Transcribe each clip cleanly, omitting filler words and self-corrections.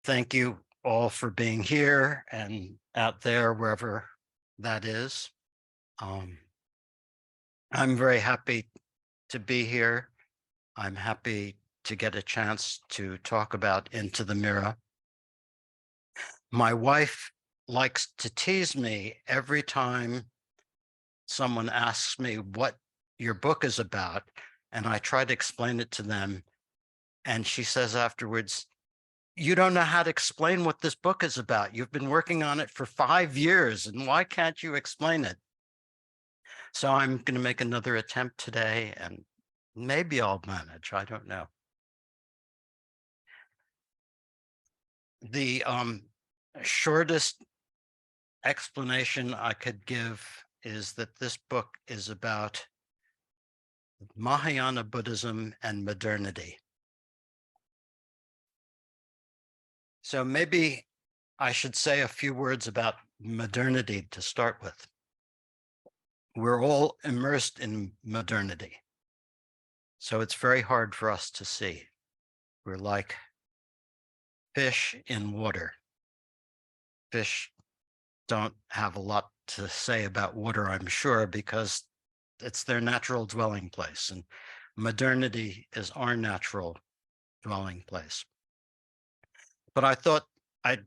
Thank you all for being here and out there, wherever that is. Um, I'm very happy to be here. I'm happy to get a chance to talk about Into the Mirror. My wife likes to tease me every time someone asks me what your book is about, and I try to explain it to them. And she says afterwards, "You don't know how to explain what this book is about. You've been working on it for 5 years, and why can't you explain it?" So I'm going to make another attempt today, and maybe I'll manage. I don't know. The shortest explanation I could give is that this book is about Mahayana Buddhism and modernity. So maybe I should say a few words about modernity to start with. We're all immersed in modernity, so it's very hard for us to see. We're like fish in water. Fish don't have a lot to say about water, I'm sure, because it's their natural dwelling place, and modernity is our natural dwelling place. But I thought I'd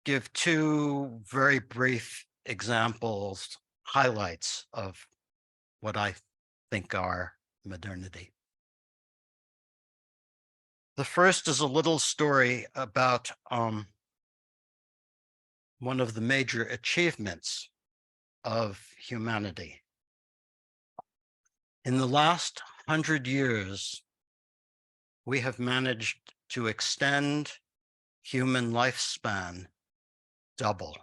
give two very brief examples, highlights of what I think are modernity. The first is a little story about one of the major achievements of humanity. In the last 100 years, we have managed to extend human lifespan double.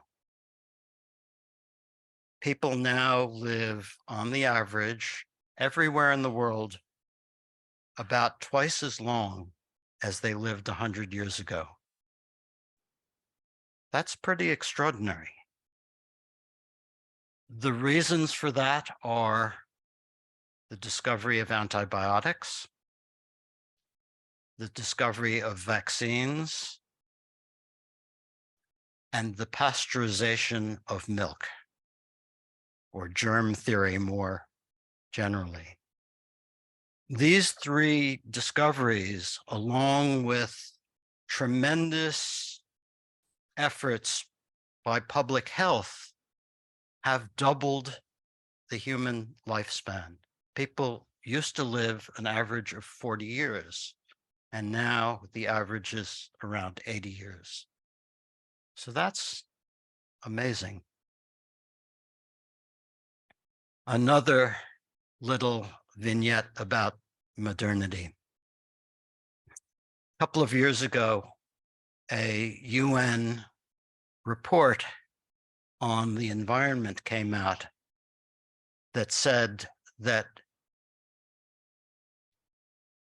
People now live, on the average, everywhere in the world, about twice as long as they lived 100 years ago. That's pretty extraordinary. The reasons for that are the discovery of antibiotics, the discovery of vaccines, and the pasteurization of milk, or germ theory more generally. These three discoveries, along with tremendous efforts by public health, have doubled the human lifespan. People used to live an average of 40 years, and now the average is around 80 years. So that's amazing. Another little vignette about modernity. A couple of years ago, a UN report on the environment came out that said that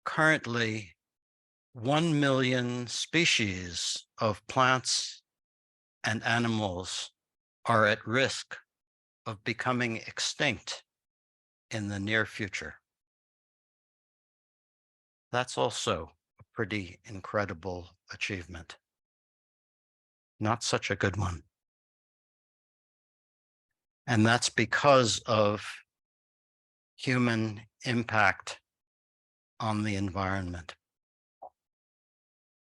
currently 1 million species of plants and animals are at risk of becoming extinct in the near future. That's also a pretty incredible achievement. Not such a good one. And that's because of human impact on the environment.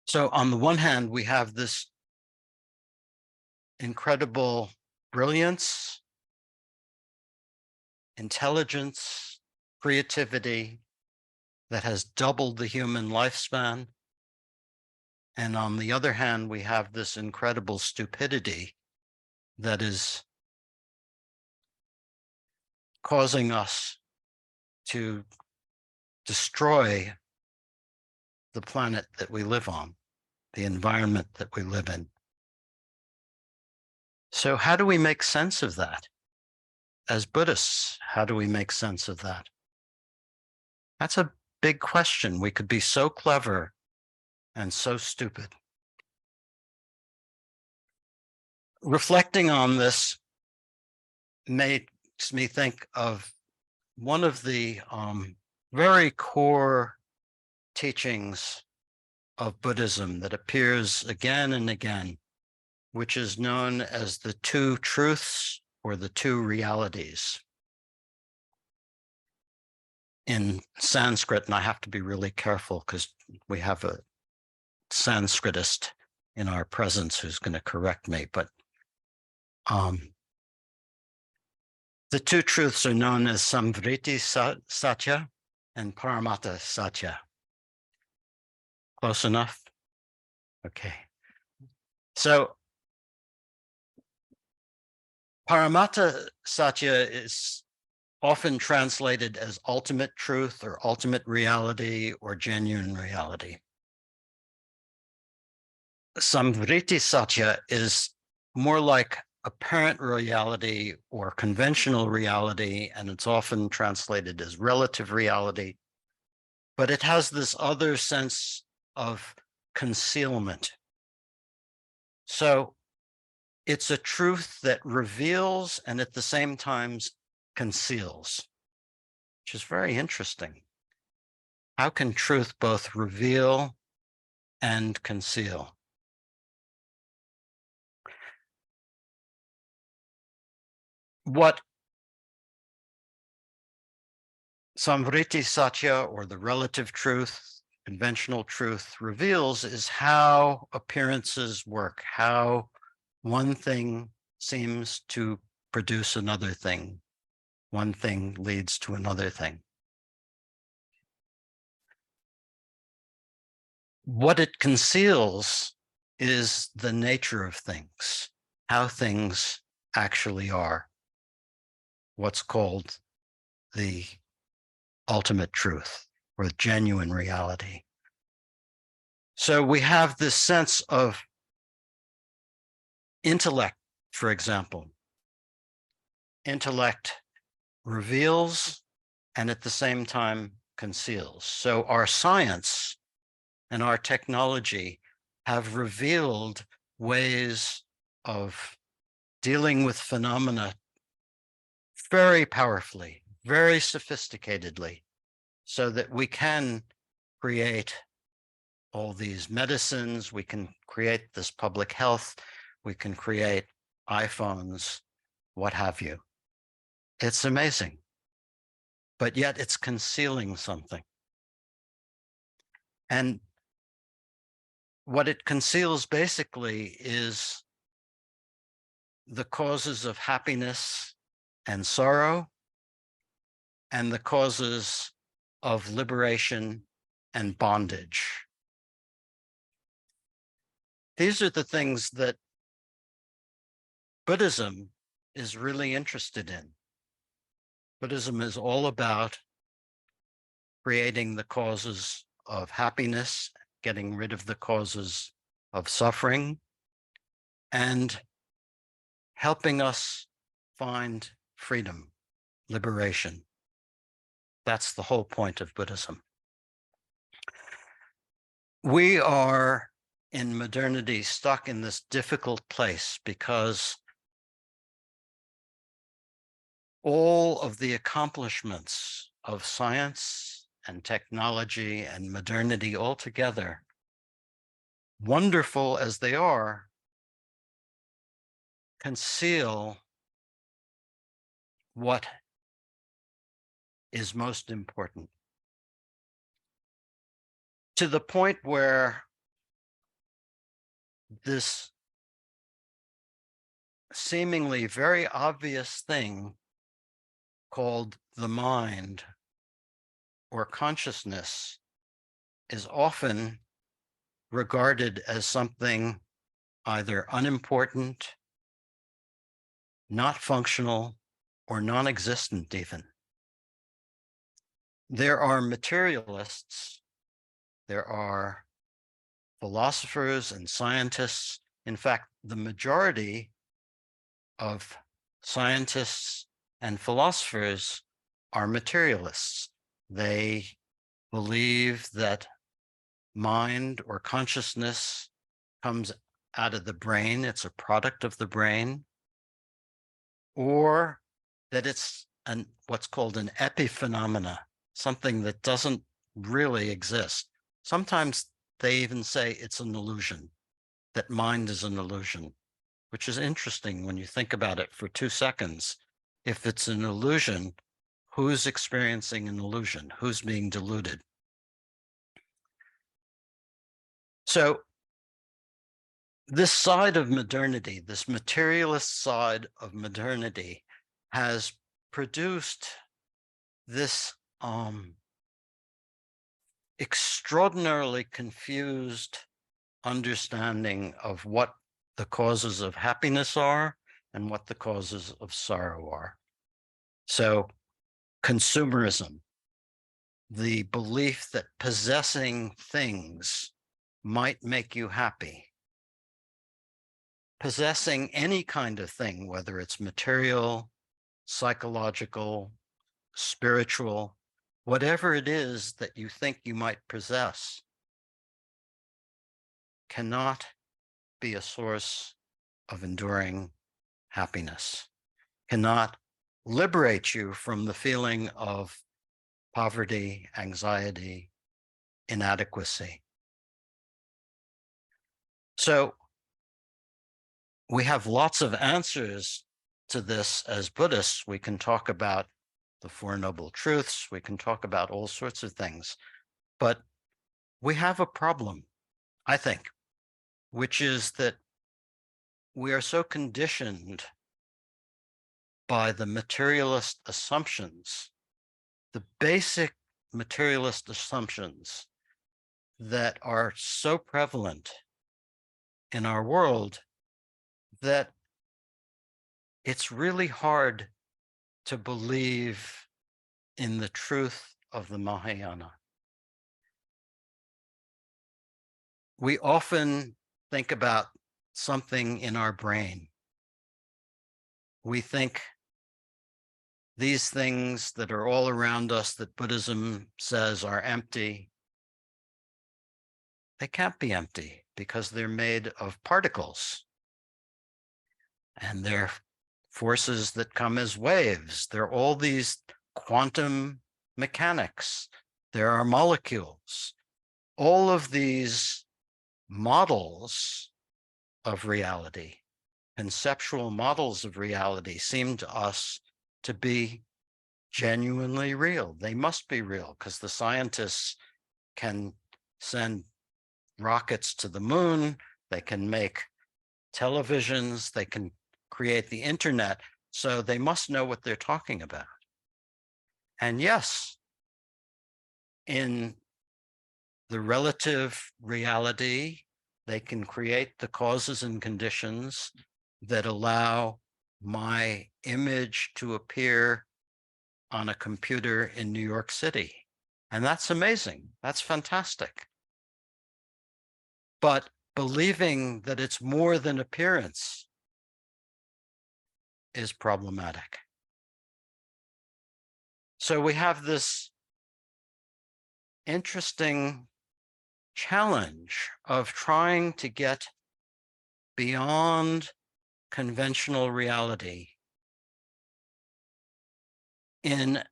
So on the one hand, we have this incredible brilliance, intelligence, creativity that has doubled the human lifespan. And on the other hand, we have this incredible stupidity that is causing us to destroy the planet that we live on, the environment that we live in. So how do we make sense of that? As Buddhists, how do we make sense of that? That's a big question. We could be so clever and so stupid. Reflecting on this makes me think of one of the very core teachings of Buddhism that appears again and again, which is known as the two truths or the two realities. In Sanskrit, and I have to be really careful because we have a Sanskritist in our presence who's going to correct me, but the two truths are known as Samvriti Satya and Paramata Satya. Close enough? Okay. So Paramata Satya is often translated as ultimate truth or ultimate reality or genuine reality. Samvriti Satya is more like apparent reality or conventional reality, and it's often translated as relative reality, but it has this other sense of concealment. So it's a truth that reveals and at the same time conceals, which is very interesting. How can truth both reveal and conceal? What Samvriti Satya, or the relative truth, conventional truth, reveals is how appearances work, how one thing seems to produce another thing. One thing leads to another thing. What it conceals is the nature of things, how things actually are, what's called the ultimate truth or genuine reality. So we have this sense of intellect, for example. Intellect reveals and at the same time conceals. So our science and our technology have revealed ways of dealing with phenomena very powerfully, very sophisticatedly, so that we can create all these medicines, we can create this public health, we can create iPhones, what have you. It's amazing, but yet it's concealing something. And what it conceals basically is the causes of happiness and sorrow, and the causes of liberation and bondage. These are the things that Buddhism is really interested in. Buddhism is all about creating the causes of happiness, getting rid of the causes of suffering, and helping us find freedom, liberation. That's the whole point of Buddhism. We are in modernity stuck in this difficult place because all of the accomplishments of science and technology and modernity altogether, wonderful as they are, conceal what is most important, to the point where this seemingly very obvious thing called the mind or consciousness is often regarded as something either unimportant, not functional, or non-existent even. There are materialists, there are philosophers and scientists. In fact, the majority of scientists and philosophers are materialists. They believe that mind or consciousness comes out of the brain, it's a product of the brain, or that it's what's called an epiphenomena, something that doesn't really exist. Sometimes they even say it's an illusion, that mind is an illusion, which is interesting when you think about it for 2 seconds. If it's an illusion, who's experiencing an illusion? Who's being deluded? So this side of modernity, this materialist side of modernity, has produced this extraordinarily confused understanding of what the causes of happiness are and what the causes of sorrow are. So consumerism, the belief that possessing things might make you happy. Possessing any kind of thing, whether it's material, psychological, spiritual, whatever it is that you think you might possess, cannot be a source of enduring happiness, cannot liberate you from the feeling of poverty, anxiety, inadequacy. So we have lots of answers to this as Buddhists. We can talk about the Four Noble Truths. We can talk about all sorts of things. But we have a problem, I think, which is that we are so conditioned by the materialist assumptions, the basic materialist assumptions that are so prevalent in our world, that it's really hard to believe in the truth of the Mahayana. We often think about something in our brain. We think these things that are all around us that Buddhism says are empty, they can't be empty because they're made of particles. And they're forces that come as waves. There are all these quantum mechanics. There are molecules. All of these models of reality, conceptual models of reality, seem to us to be genuinely real. They must be real because the scientists can send rockets to the moon, they can make televisions, they can create the internet, so they must know what they're talking about. And yes, in the relative reality, they can create the causes and conditions that allow my image to appear on a computer in New York City. And that's amazing. That's fantastic. But believing that it's more than appearance is problematic. So we have this interesting challenge of trying to get beyond conventional reality in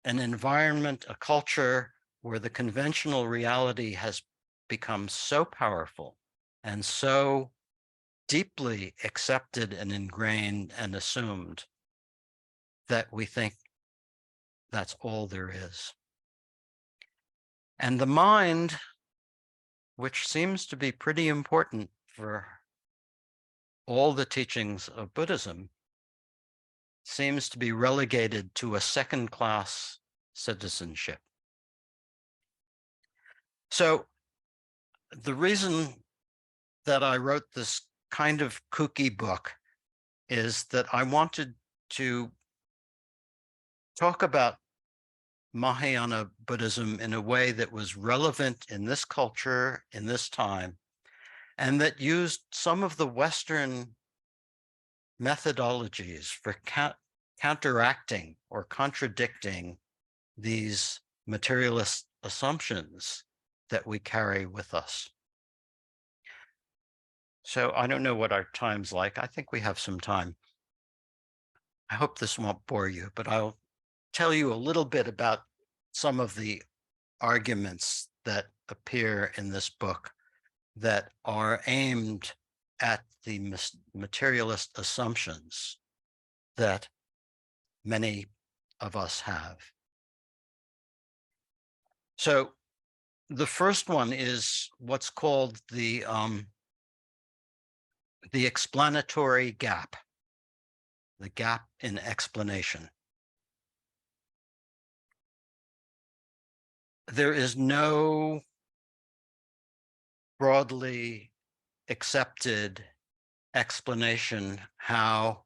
an environment, a culture where the conventional reality has become so powerful and so deeply accepted and ingrained and assumed that we think that's all there is. And the mind, which seems to be pretty important for all the teachings of Buddhism, seems to be relegated to a second-class citizenship. So the reason that I wrote this kind of kooky book is that I wanted to talk about Mahayana Buddhism in a way that was relevant in this culture, in this time, and that used some of the Western methodologies for counteracting or contradicting these materialist assumptions that we carry with us. So I don't know what our time's like. I think we have some time. I hope this won't bore you, but I'll tell you a little bit about some of the arguments that appear in this book that are aimed at the materialist assumptions that many of us have. So the first one is what's called the explanatory gap, the gap in explanation. There is no broadly accepted explanation how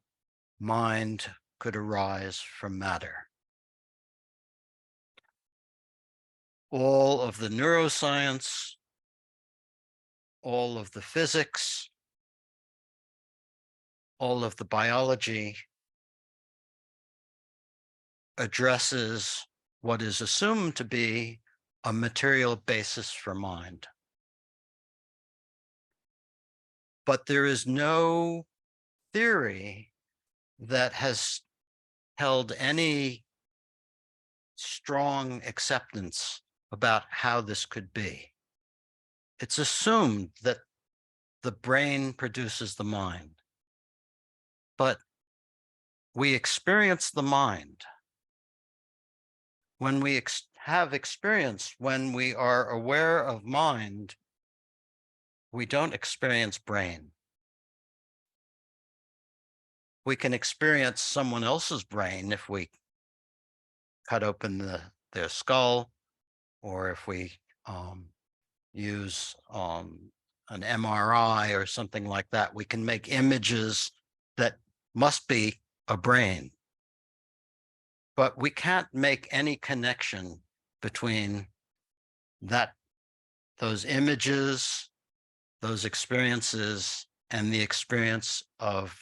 mind could arise from matter. All of the neuroscience, all of the physics, all of the biology addresses what is assumed to be a material basis for mind. But there is no theory that has held any strong acceptance about how this could be. It's assumed that the brain produces the mind, but we experience the mind. When we have experience, when we are aware of mind, we don't experience brain. We can experience someone else's brain if we cut open their skull, or if we use an MRI or something like that. We can make images that must be a brain. But we can't make any connection between those images, those experiences, and the experience of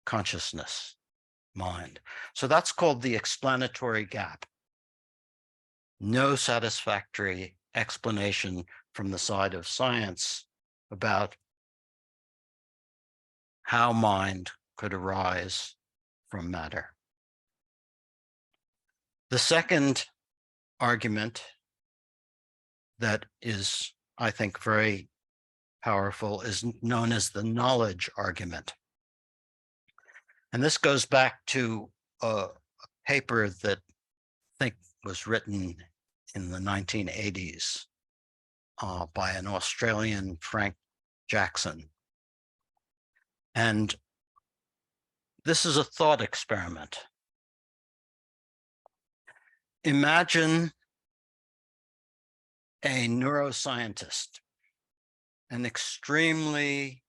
consciousness, mind. So that's called the explanatory gap. No satisfactory explanation from the side of science about how mind could arise from matter. The second argument that is, I think, very powerful is known as the knowledge argument. And this goes back to a paper that I think was written in the 1980s by an Australian, Frank Jackson. And this is a thought experiment. Imagine a neuroscientist, an extremely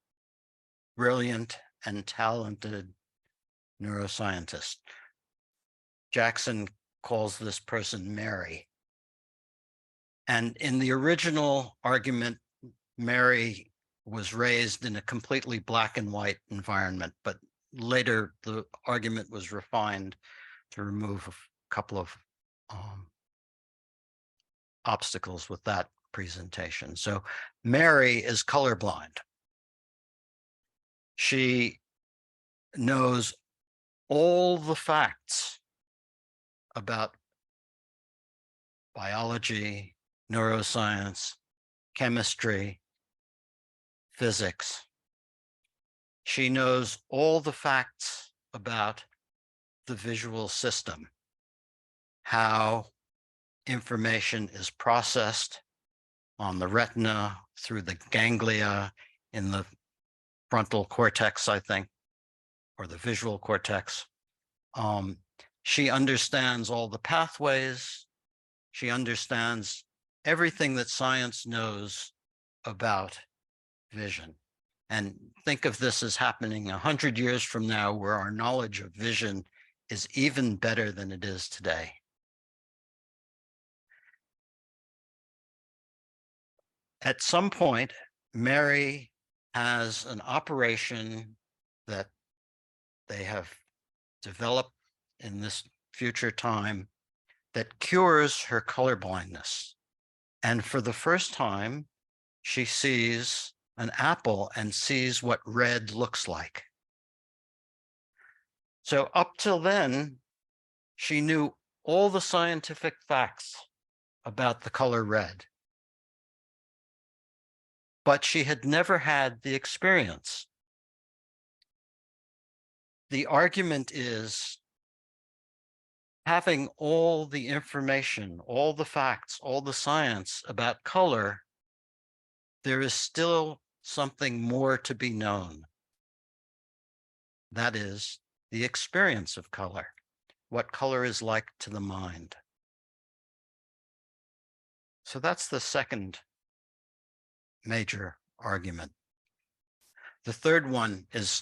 brilliant and talented neuroscientist. Jackson calls this person Mary. And in the original argument, Mary was raised in a completely black and white environment, but later the argument was refined to remove a couple of obstacles with that presentation. So Mary is colorblind. She knows all the facts about biology, neuroscience, chemistry, physics. She knows all the facts about the visual system, how information is processed on the retina, through the ganglia, in the frontal cortex, I think, or the visual cortex. She understands all the pathways. She understands everything that science knows about vision. And think of this as happening 100 years from now, where our knowledge of vision is even better than it is today. At some point, Mary has an operation that they have developed in this future time that cures her colorblindness. And for the first time, she sees an apple and sees what red looks like. So up till then, she knew all the scientific facts about the color red. but she had never had the experience. The argument is having all the information, all the facts, all the science about color, there is still something more to be known. That is the experience of color, what color is like to the mind. So that's the second major argument. The third one is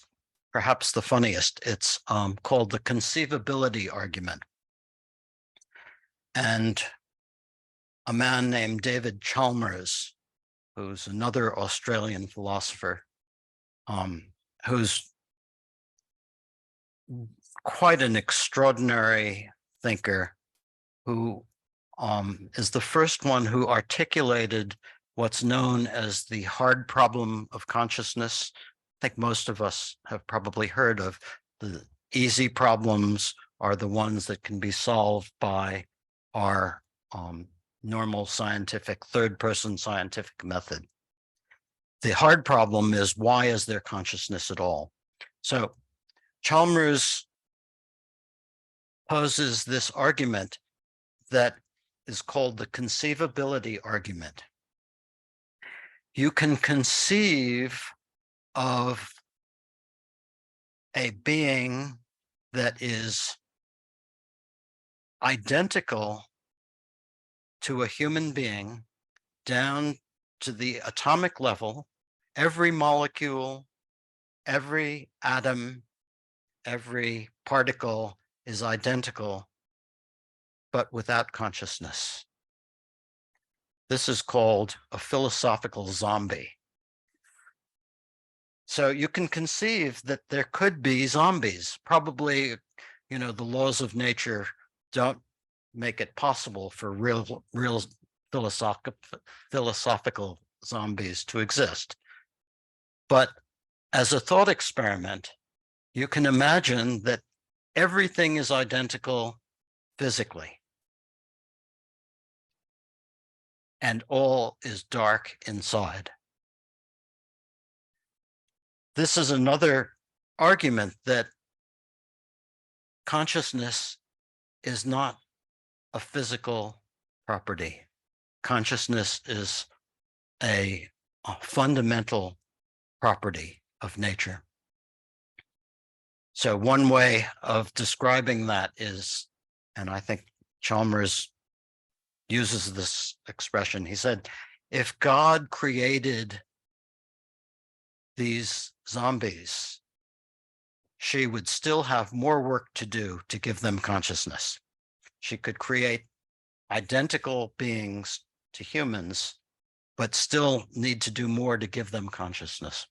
perhaps the funniest. It's called the conceivability argument. And a man named David Chalmers, who's another Australian philosopher, who's quite an extraordinary thinker, who is the first one who articulated what's known as the hard problem of consciousness. I think most of us have probably heard of the easy problems are the ones that can be solved by our normal scientific, third-person scientific method. The hard problem is, why is there consciousness at all? So Chalmers poses this argument that is called the conceivability argument. You can conceive of a being that is identical to a human being down to the atomic level. Every molecule, every atom, every particle is identical, but without consciousness. This is called a philosophical zombie. So you can conceive that there could be zombies. Probably, the laws of nature don't make it possible for real philosophical zombies to exist. But as a thought experiment, you can imagine that everything is identical physically, and all is dark inside. This is another argument that consciousness is not a physical property. Consciousness is a fundamental property of nature. So one way of describing that is, and I think Chalmers uses this expression, he said, if God created these zombies, she would still have more work to do to give them consciousness. She could create identical beings to humans, but still need to do more to give them consciousness.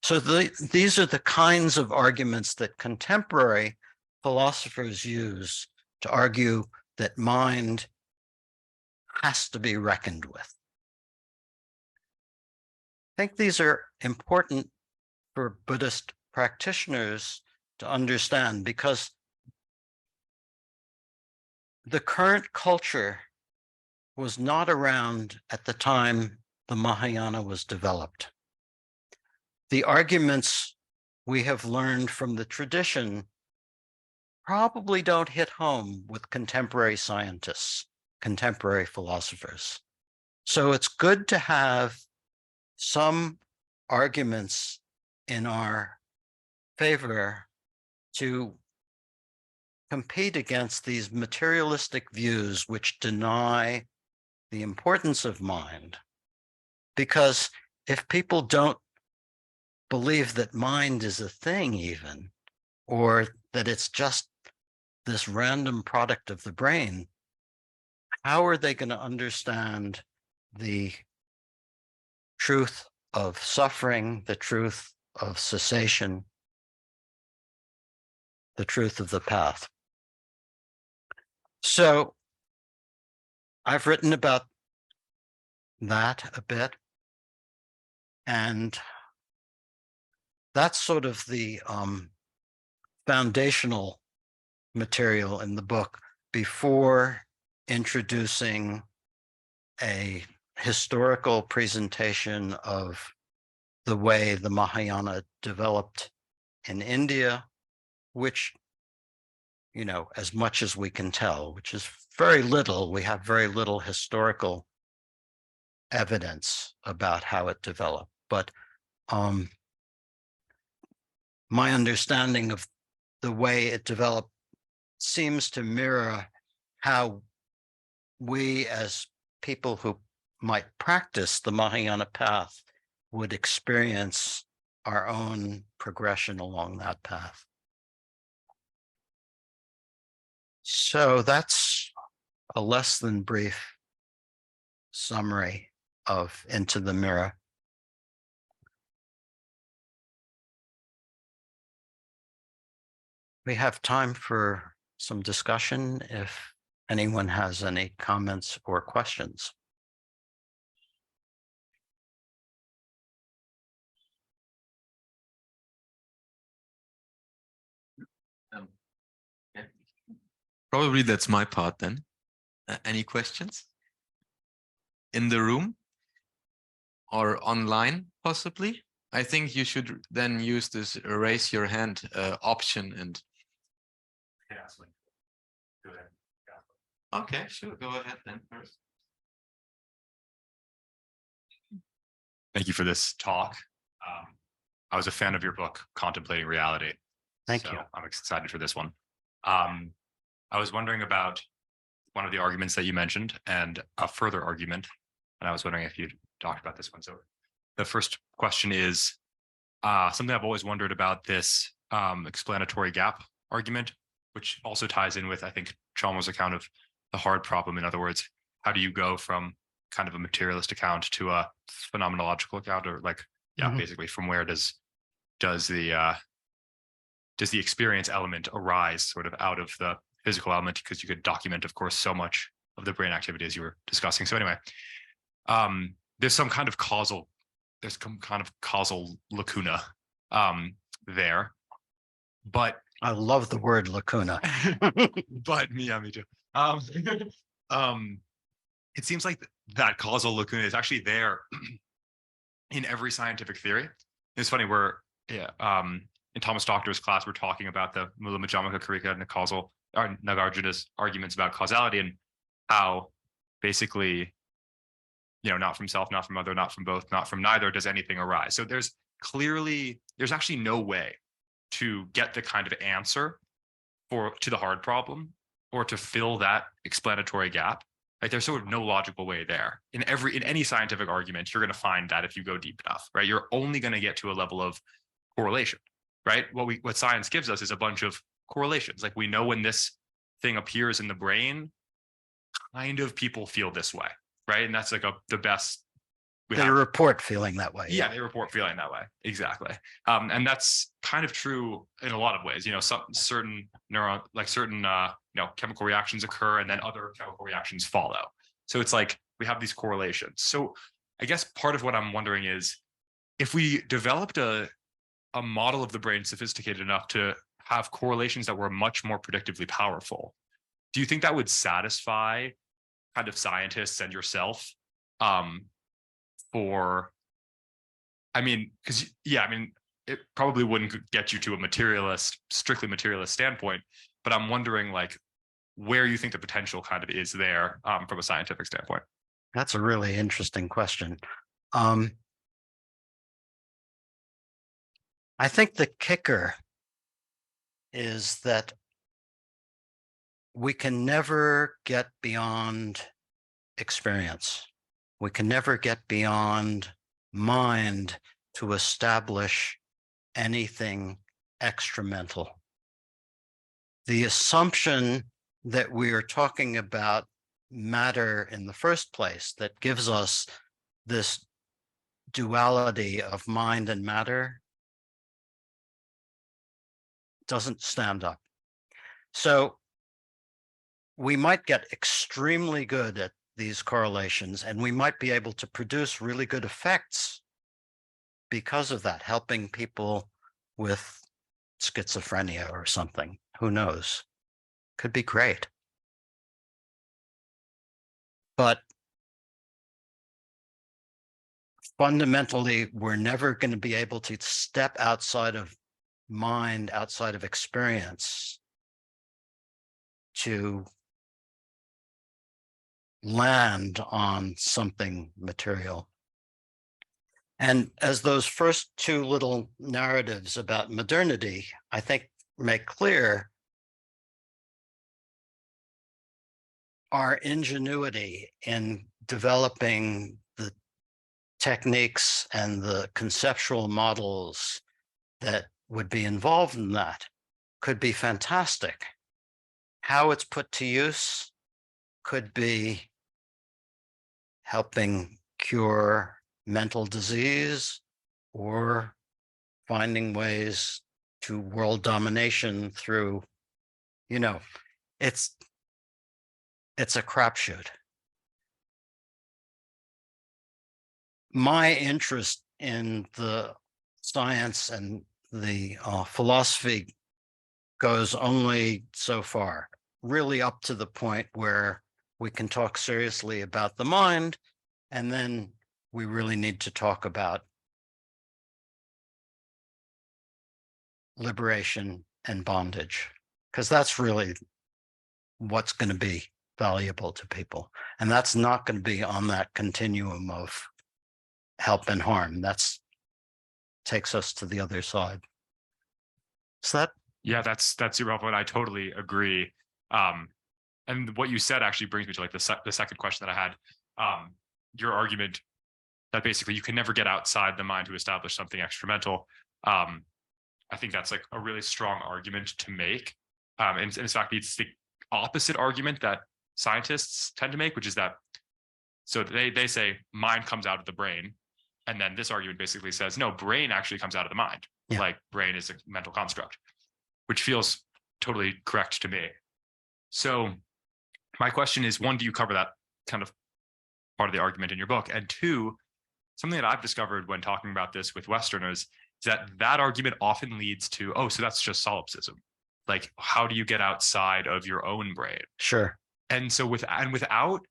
So these are the kinds of arguments that contemporary philosophers use to argue that mind has to be reckoned with. I think these are important for Buddhist practitioners to understand, because the current culture was not around at the time the Mahayana was developed. The arguments we have learned from the tradition probably don't hit home with contemporary scientists, contemporary philosophers. So it's good to have some arguments in our favor to compete against these materialistic views which deny the importance of mind. Because if people don't believe that mind is a thing even, or that it's just this random product of the brain, how are they going to understand the truth of suffering, the truth of cessation, the truth of the path? So I've written about that a bit, and that's sort of the foundational material in the book before introducing a historical presentation of the way the Mahayana developed in India, which, as much as we can tell, which is very little, we have very little historical evidence about how it developed. But my understanding of the way it developed seems to mirror how we, as people who might practice the Mahayana path, would experience our own progression along that path. So that's a less than brief summary of Into the Mirror. We have time for some discussion if anyone has any comments or questions. Probably that's my part then. Any questions? In the room? Or online, possibly? I think you should then use this raise your hand option and... Go ahead. Okay, sure, go ahead then first. Thank you for this talk. I was a fan of your book, Contemplating Reality. Thank you. I'm excited for this one. I was wondering about one of the arguments that you mentioned and a further argument, and I was wondering if you'd talked about this one. So the first question is something I've always wondered about this explanatory gap argument, which also ties in with, I think, Chalmers' account of the hard problem. In other words, how do you go from kind of a materialist account to a phenomenological account, or like, basically from where does the experience element arise sort of out of the physical element, because you could document, of course, so much of the brain activity as you were discussing. So anyway, there's some kind of causal lacuna there, but I love the word lacuna. but me too. It seems like that causal lacuna is actually there in every scientific theory. It's funny, in Thomas Doctor's class, we're talking about the Mula Majamaka Karika and Nagarjuna's arguments about causality, and how basically, not from self, not from other, not from both, not from neither does anything arise. So there's actually no way to get the kind of answer to the hard problem or to fill that explanatory gap. Like, there's sort of no logical way there. In any scientific argument, you're going to find that if you go deep enough, right? You're only going to get to a level of correlation, right? What science gives us is a bunch of correlations. Like, we know when this thing appears in the brain, kind of people feel this way, right? And that's like the best. They report feeling that way. Yeah, they report feeling that way. Exactly. And that's kind of true in a lot of ways. Certain chemical reactions occur, and then other chemical reactions follow. So it's like we have these correlations. So I guess part of what I'm wondering is, if we developed a model of the brain sophisticated enough to have correlations that were much more predictively powerful, do you think that would satisfy kind of scientists and yourself? It probably wouldn't get you to a strictly materialist standpoint, but I'm wondering, like, where you think the potential kind of is there from a scientific standpoint. That's a really interesting question. I think the kicker is that we can never get beyond experience. We can never get beyond mind to establish anything extramental. The assumption that we are talking about matter in the first place, that gives us this duality of mind and matter, doesn't stand up. So we might get extremely good at these correlations, and we might be able to produce really good effects because of that, helping people with schizophrenia or something. Who knows? Could be great. But fundamentally, we're never going to be able to step outside of mind, outside of experience, to land on something material. And as those first two little narratives about modernity, I think, make clear, our ingenuity in developing the techniques and the conceptual models that would be involved in that could be fantastic. How it's put to use could be helping cure mental disease or finding ways to world domination through, it's a crapshoot. My interest in the science and the philosophy goes only so far, really up to the point where we can talk seriously about the mind, and then we really need to talk about liberation and bondage, because that's really what's going to be valuable to people. And that's not going to be on that continuum of help and harm. That's takes us to the other side. So that, Yeah, that's irrelevant. I totally agree. And what you said actually brings me to like the second question that I had. Your argument that basically you can never get outside the mind to establish something extramental. I think that's like a really strong argument to make. And in fact, it's the opposite argument that scientists tend to make, which is that, so they say mind comes out of the brain. And then this argument basically says, no, brain actually comes out of the mind. Yeah. Like brain is a mental construct, which feels totally correct to me. So my question is, one, do you cover that kind of part of the argument in your book? And two, something that I've discovered when talking about this with Westerners is that argument often leads to, oh, so that's just solipsism. Like, how do you get outside of your own brain? sure. And so without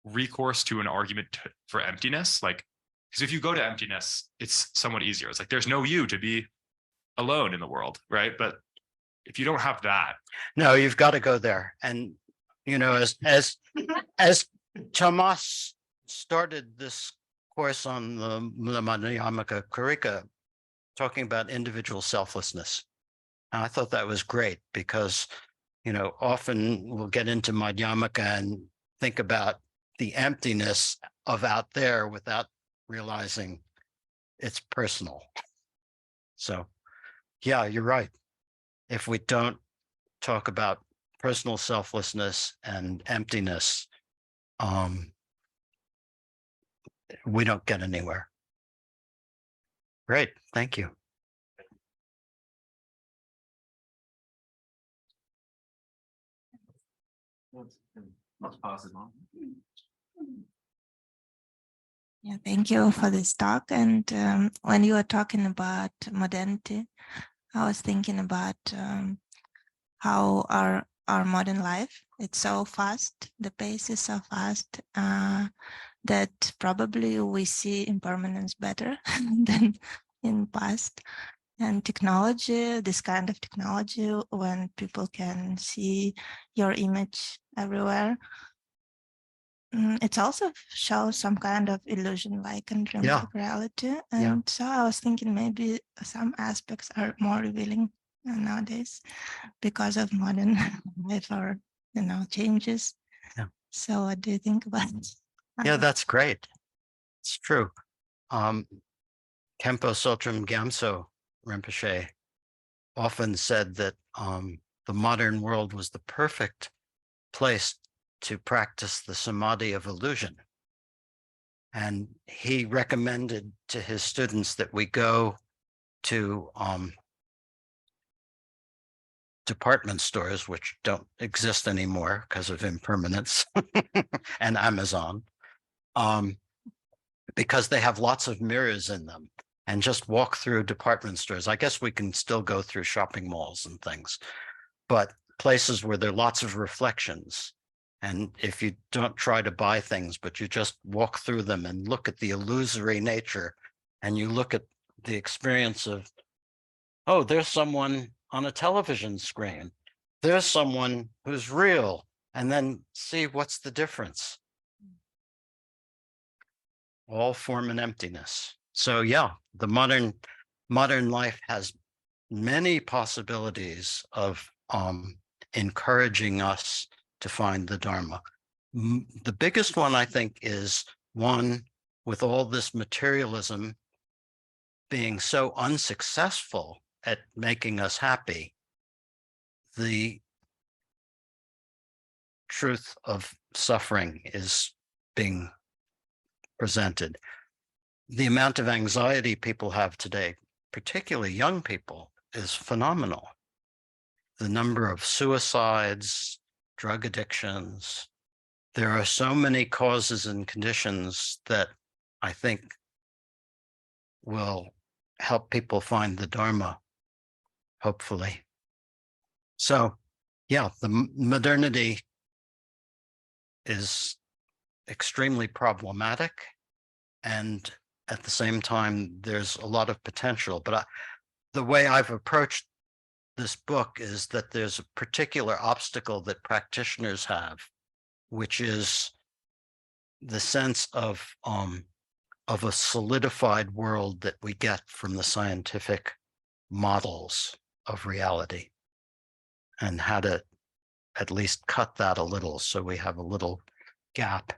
recourse to an argument for emptiness, like, because if you go to emptiness, it's somewhat easier. It's like, there's no you to be alone in the world, right? But if you don't have that. No, you've got to go there. And, as Tomas started this course on the Madhyamaka Karika, talking about individual selflessness. And I thought that was great because, often we'll get into Madhyamaka and think about the emptiness of out there without realizing it's personal. So, yeah, you're right. If we don't talk about personal selflessness and emptiness, we don't get anywhere. Great, thank you. Let's pass it on. Yeah, thank you for this talk. And when you were talking about modernity, I was thinking about how our modern life, it's so fast, the pace is so fast that probably we see impermanence better than in past. And technology, this kind of technology, when people can see your image everywhere, it also shows some kind of illusion, like in dreams Yeah. of reality. And so I was thinking maybe some aspects are more revealing nowadays because of modern life or changes. Yeah. So what do you think about it? Yeah, that's great. It's true. Kempo Sotram Gyamtso Rinpoche often said that the modern world was the perfect place to practice the samadhi of illusion. And he recommended to his students that we go to department stores, which don't exist anymore because of impermanence and Amazon, because they have lots of mirrors in them, and just walk through department stores. I guess we can still go through shopping malls and things, but places where there are lots of reflections. And if you don't try to buy things, but you just walk through them and look at the illusory nature, and you look at the experience of, oh, there's someone on a television screen. There's someone who's real, and then see what's the difference. All form and emptiness. So yeah, the modern life has many possibilities of encouraging us to find the Dharma. The biggest one, I think, is one with all this materialism being so unsuccessful at making us happy. The truth of suffering is being presented. The amount of anxiety people have today, particularly young people, is phenomenal. The number of suicides, drug addictions, there are so many causes and conditions that I think will help people find the Dharma, hopefully. So, yeah, the modernity is extremely problematic, and at the same time, there's a lot of potential. But the way I've approached this book is that there's a particular obstacle that practitioners have, which is the sense of a solidified world that we get from the scientific models of reality, and how to at least cut that a little so we have a little gap.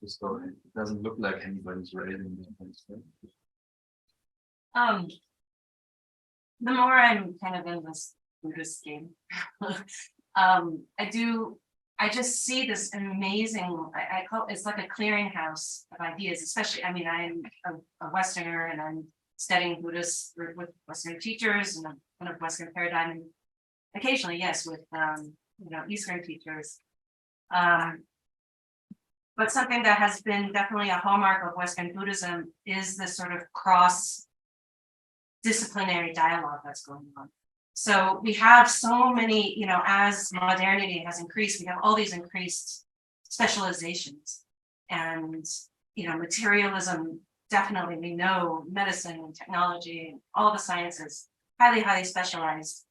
Just go ahead. It doesn't look like anybody's raising their hands. The more I'm kind of in this Buddhist game, I just see this amazing, I call it's like a clearinghouse of ideas, especially, I mean, I'm a Westerner and I'm studying Buddhist with Western teachers and a kind of Western paradigm, and occasionally, yes, with, Eastern teachers. But something that has been definitely a hallmark of Western Buddhism is this sort of cross-disciplinary dialogue that's going on. So we have so many, as modernity has increased, we have all these increased specializations. And, materialism, definitely, we know medicine and technology and all the sciences, highly, highly specialized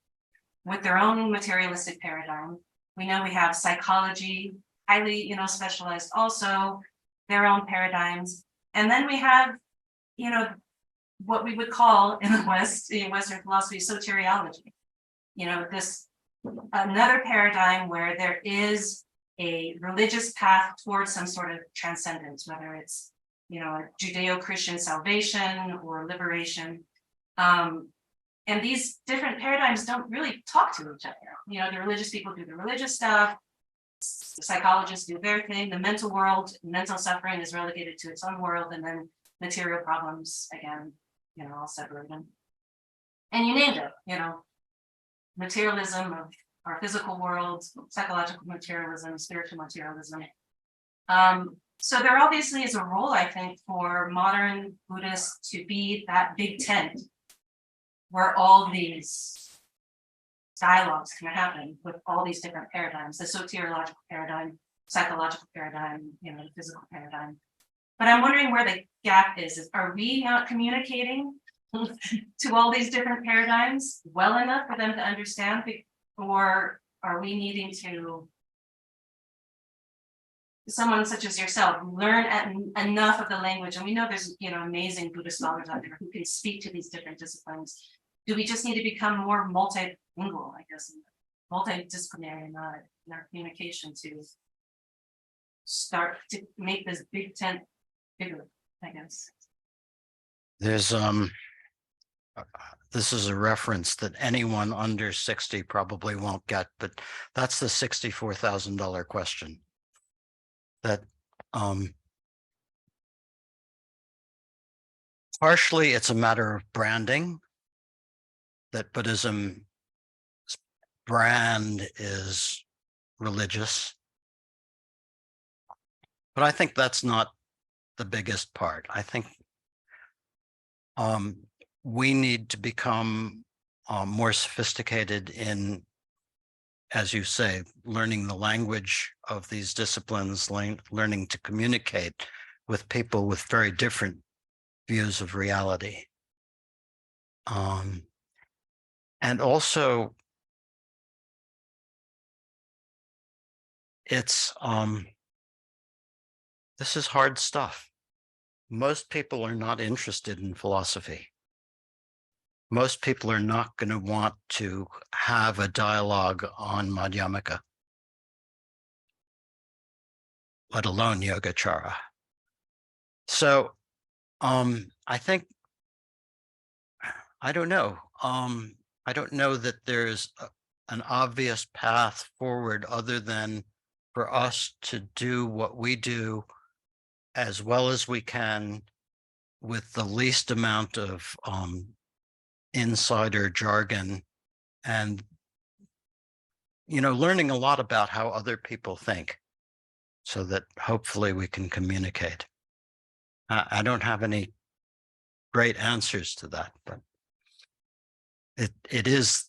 with their own materialistic paradigm. We know we have psychology, highly, specialized also, their own paradigms. And then we have, what we would call in the West, in Western philosophy, soteriology. This another paradigm where there is a religious path towards some sort of transcendence, whether it's, a Judeo-Christian salvation or liberation. And these different paradigms don't really talk to each other. The religious people do the religious stuff. The psychologists do their thing. The mental world, mental suffering is relegated to its own world, and then material problems, again, all separated. And you named it, materialism of our physical world, psychological materialism, spiritual materialism. So there obviously is a role, I think, for modern Buddhists to be that big tent where all these dialogues can happen with all these different paradigms, the soteriological paradigm, psychological paradigm, the physical paradigm. But I'm wondering where the gap is are we not communicating to all these different paradigms well enough for them to understand, or are we needing to, someone such as yourself, learn enough of the language? And we know there's, amazing Buddhist scholars out there who can speak to these different disciplines. Do we just need to become more multilingual, I guess, multidisciplinary in our communication to start to make this big tent bigger, I guess? There's this is a reference that anyone under 60 probably won't get, but that's the $64,000 question. That partially it's a matter of branding, that Buddhism's brand is religious. But I think that's not the biggest part. I think we need to become more sophisticated in, as you say, learning the language of these disciplines, learning to communicate with people with very different views of reality. And also, it's this is hard stuff. Most people are not interested in philosophy. Most people are not going to want to have a dialogue on Madhyamaka, let alone Yogacara. So I think, I don't know. I don't know that there's an obvious path forward other than for us to do what we do as well as we can with the least amount of insider jargon, and learning a lot about how other people think so that hopefully we can communicate. I don't have any great answers to that, but it is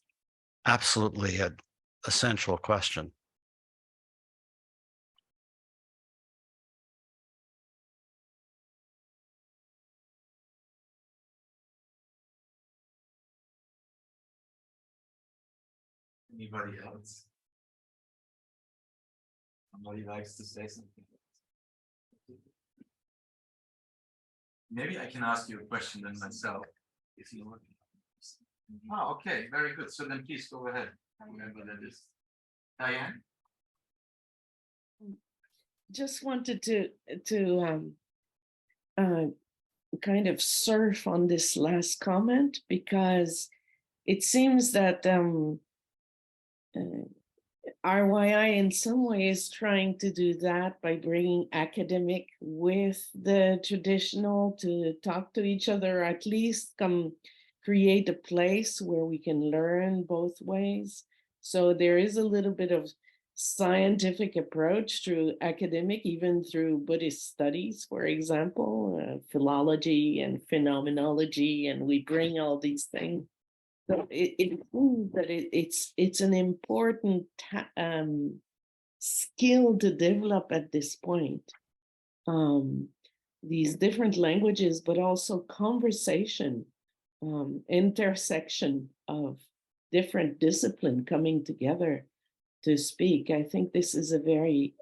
absolutely an essential question. Anybody else? Somebody likes to say something. Maybe I can ask you a question then myself, if you want. Oh, okay, very good. So then please go ahead. Whoever that is. Diane? Just wanted to kind of surf on this last comment, because it seems that RYI in some way is trying to do that by bringing academic with the traditional to talk to each other, at least create a place where we can learn both ways. So there is a little bit of scientific approach through academic, even through Buddhist studies, for example, philology and phenomenology, and we bring all these things. So it proves that it's an important skill to develop at this point. These different languages, but also conversation, intersection of different discipline coming together to speak. I think this is a very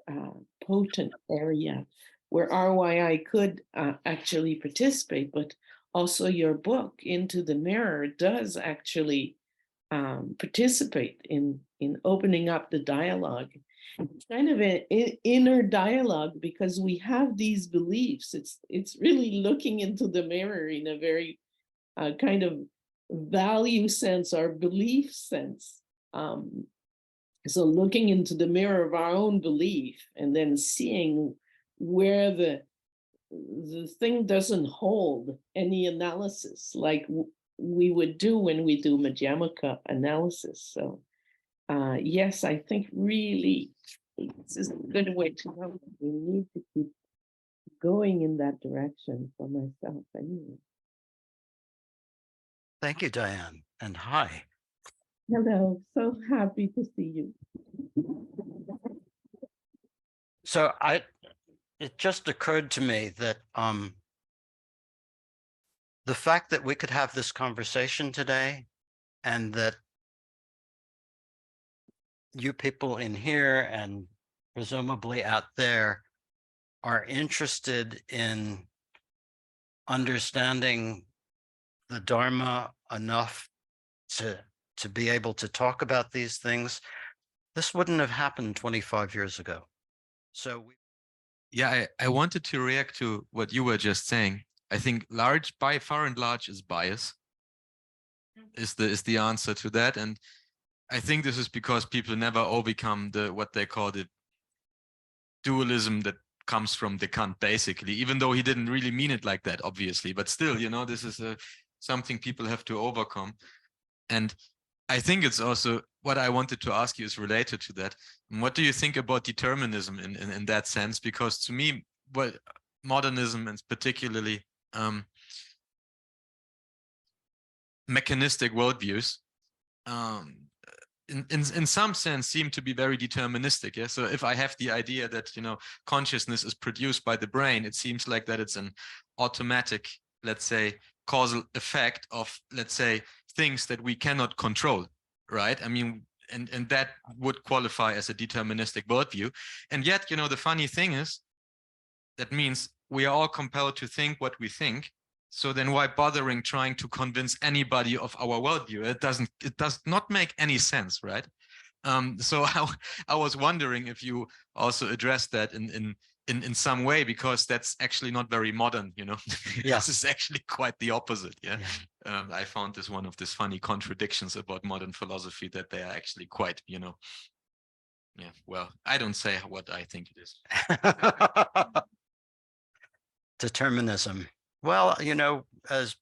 potent area where RYI could actually participate, but also your book, Into the Mirror, does actually participate in opening up the dialogue. It's kind of an inner dialogue, because we have these beliefs. It's really looking into the mirror in a very kind of value sense or belief sense. So looking into the mirror of our own belief and then seeing where the thing doesn't hold any analysis like we would do when we do Madhyamaka analysis. So yes, I think really this is a good way to go. We need to keep going in that direction for myself anyway. Thank you, Diane, and hi. Hello, so happy to see you. So it just occurred to me that the fact that we could have this conversation today, and that you people in here and presumably out there are interested in understanding the Dharma enough to be able to talk about these things, this wouldn't have happened 25 years ago. So Yeah, I wanted to react to what you were just saying. I think by far and large is bias is the answer to that. And I think this is because people never overcome what they call the dualism that comes from Kant, basically, even though he didn't really mean it like that, obviously, but still, this is something people have to overcome. And I think it's also what I wanted to ask you is related to that. What do you think about determinism in that sense? Because to me, modernism and particularly mechanistic worldviews, in some sense seem to be very deterministic. Yeah. So if I have the idea that, you know, consciousness is produced by the brain, it seems like that it's an automatic, let's say, causal effect of, let's say, things that we cannot control, right? I mean, and that would qualify as a deterministic worldview. And yet, you know, the funny thing is, that means we are all compelled to think what we think. So then why bothering trying to convince anybody of our worldview? It does not make any sense, right? So I was wondering if you also addressed that in some way, because that's actually not very modern, you know. Yeah. This is actually quite the opposite. Yeah. Yeah. I found this one of these funny contradictions about modern philosophy, that they are actually quite, you know, yeah, well, I don't say what I think it is. Determinism. Well, you know, as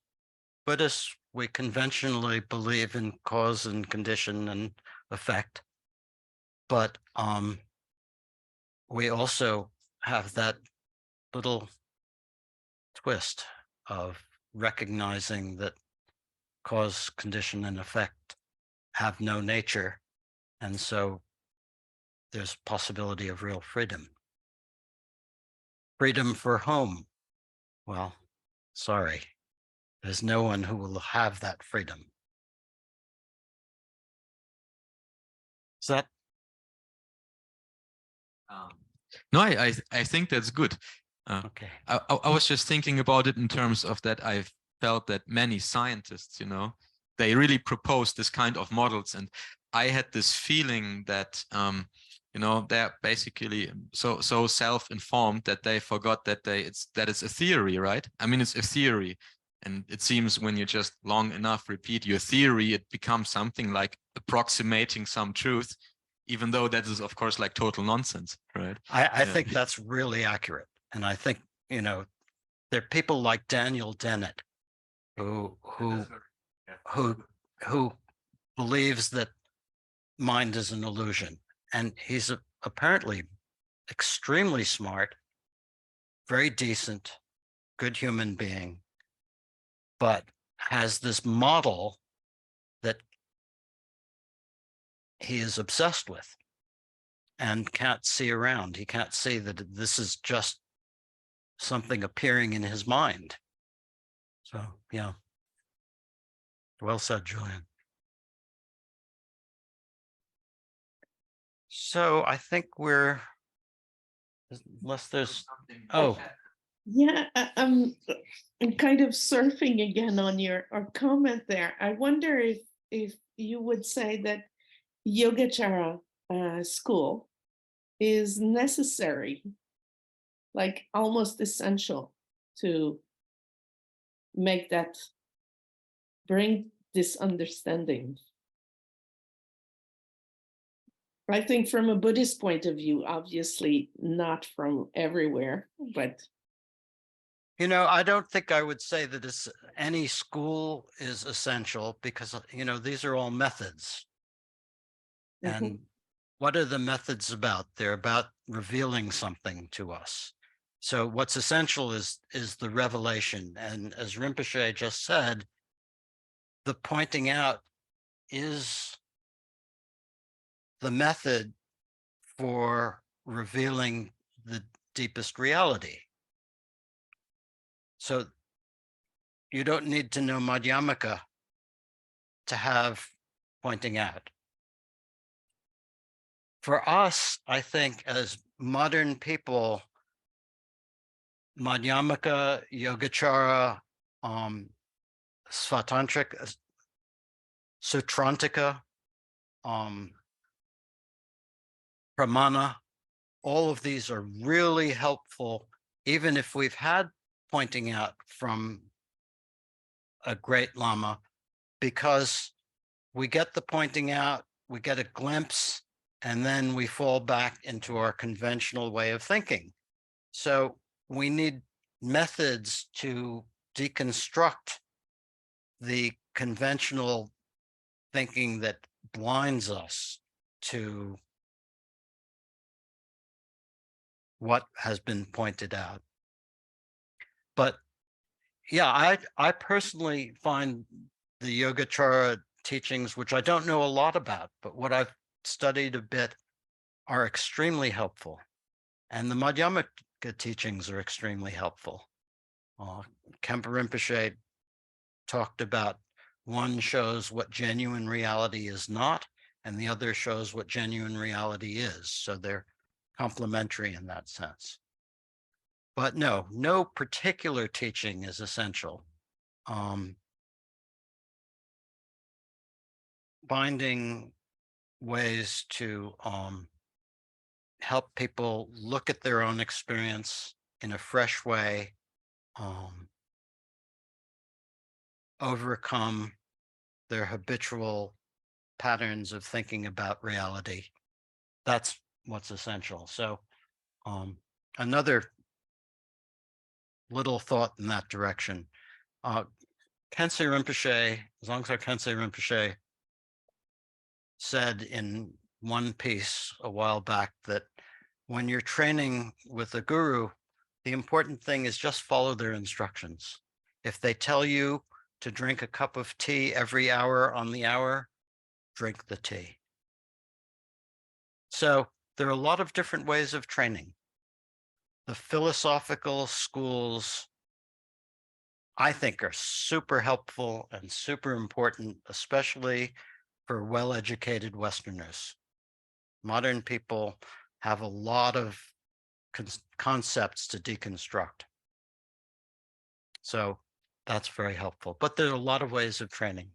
Buddhists, we conventionally believe in cause and condition and effect, but we also have that little twist of recognizing that cause, condition, and effect have no nature, and so there's possibility of real freedom. Freedom for whom? Well, sorry, there's no one who will have that freedom. Is that? No, I think that's good. Okay. I was just thinking about it in terms of that. I've felt that many scientists, you know, they really propose this kind of models, and I had this feeling that you know, they're basically so self-informed that they forgot that it's a theory, right? I mean, it's a theory, and it seems when you just long enough repeat your theory, it becomes something like approximating some truth, even though that is, of course, like total nonsense, right? I think that's really accurate. And I think, you know, there are people like Daniel Dennett who believes that mind is an illusion. And he's apparently extremely smart, very decent, good human being, but has this model that he is obsessed with and can't see around. He can't see that this is just something appearing in his mind. So, yeah. Well said, Julian. So I think we're, unless there's, oh, Yeah, I'm kind of surfing again on your comment there. I wonder if you would say that Yogacara school is necessary, like almost essential to make that, bring this understanding. I think from a Buddhist point of view, obviously not from everywhere, but you know, I don't think I would say that it's any school is essential, because, you know, these are all methods. And what are the methods about? They're about revealing something to us. So what's essential is the revelation. And as Rinpoche just said, the pointing out is the method for revealing the deepest reality. So you don't need to know Madhyamaka to have pointing out. For us, I think as modern people, Madhyamaka, Yogacara, Svatantrika, Sutrantika, Pramana, all of these are really helpful, even if we've had pointing out from a great Lama, because we get the pointing out, we get a glimpse, and then we fall back into our conventional way of thinking. So we need methods to deconstruct the conventional thinking that blinds us to what has been pointed out. But yeah, I personally find the Yogacara teachings, which I don't know a lot about, but what I've studied a bit, are extremely helpful. And the Madhyamaka teachings are extremely helpful. Khenpo Rinpoche talked about one shows what genuine reality is not, and the other shows what genuine reality is. So they're complementary in that sense. But no particular teaching is essential. Finding ways to help people look at their own experience in a fresh way, overcome their habitual patterns of thinking about reality. That's what's essential. So another little thought in that direction. Khyentse Rinpoche, Dzongkar Khyentse Rinpoche, said in one piece a while back that when you're training with a guru, the important thing is just follow their instructions. If they tell you to drink a cup of tea every hour on the hour, drink the tea. So there are a lot of different ways of training. The philosophical schools, I think, are super helpful and super important, especially for well-educated Westerners. Modern people have a lot of concepts to deconstruct. So that's very helpful. But there are a lot of ways of training.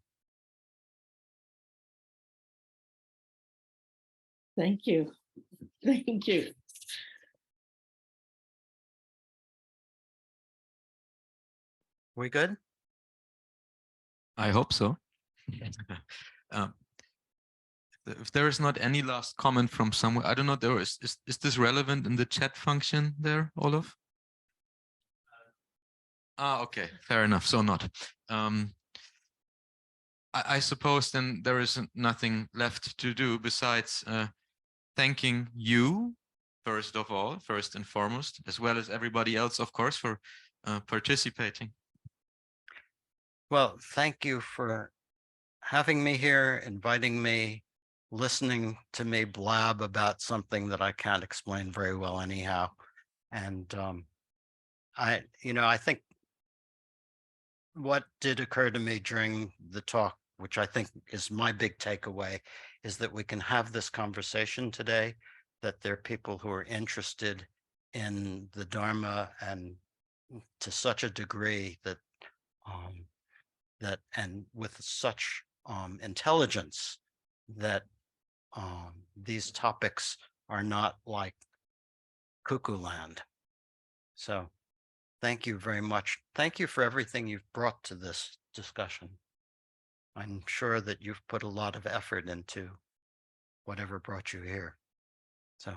Thank you. Thank you. We good? I hope so. Um, if there is not any last comment from somewhere, I don't know, there is this relevant in the chat function there, Olaf? Okay, fair enough. So not. I suppose then there is nothing left to do besides thanking you, first and foremost, as well as everybody else, of course, for participating. Well, thank you for having me here, inviting me, listening to me blab about something that I can't explain very well anyhow. And I think what did occur to me during the talk, which I think is my big takeaway, is that we can have this conversation today, that there are people who are interested in the Dharma and to such a degree that and with such intelligence that these topics are not like cuckoo land. So thank you very much. Thank you for everything you've brought to this discussion. I'm sure that you've put a lot of effort into whatever brought you here. So